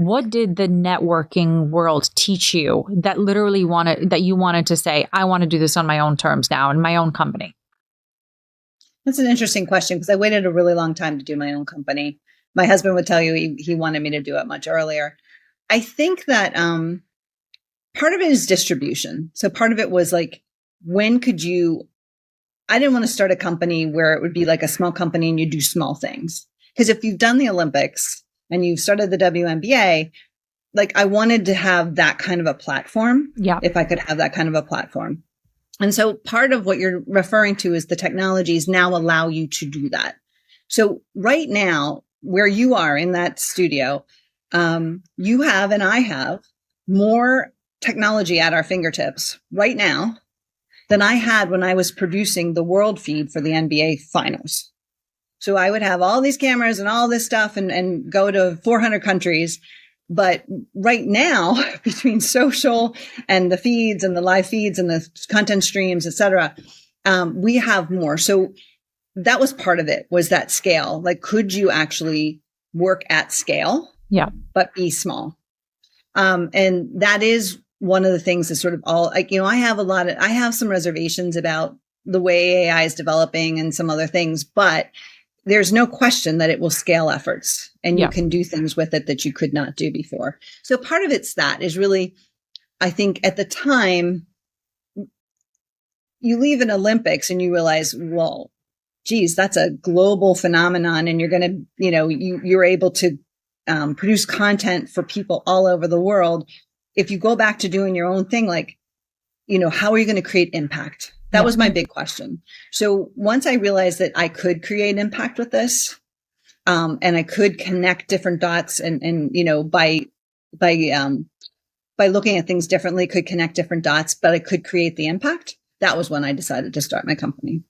What did the networking world teach you that you wanted to say, I want to do this on my own terms now in my own company? That's an interesting question because I waited a really long time to do my own company. My husband would tell you he wanted me to do it much earlier. I think that part of it is distribution. So part of it was like, I didn't want to start a company where it would be like a small company and you do small things. Because if you've done the Olympics and you've started the WNBA, like I wanted to have that kind of a platform. Yeah. If I could have that kind of a platform. And so part of what you're referring to is the technologies now allow you to do that. So right now, where you are in that studio, you have and I have more technology at our fingertips right now than I had when I was producing the world feed for the NBA finals. So I would have all these cameras and all this stuff and go to 400 countries. But right now, between social and the feeds and the live feeds and the content streams, et cetera, we have more. So that was part of it, was that scale. Like, could you actually work at scale? Yeah. But be small. And that is one of the things that sort of I have some reservations about the way AI is developing and some other things, but there's no question that it will scale efforts and you can do things with it that you could not do before. So part of it's that is really, I think at the time you leave an Olympics and you realize, well, geez, that's a global phenomenon. And you're going to, you're able to produce content for people all over the world. If you go back to doing your own thing, like, how are you going to create impact? That was my big question. So once I realized that I could create impact with this, and I could connect different dots and by looking at things differently, could connect different dots, but I could create the impact. That was when I decided to start my company.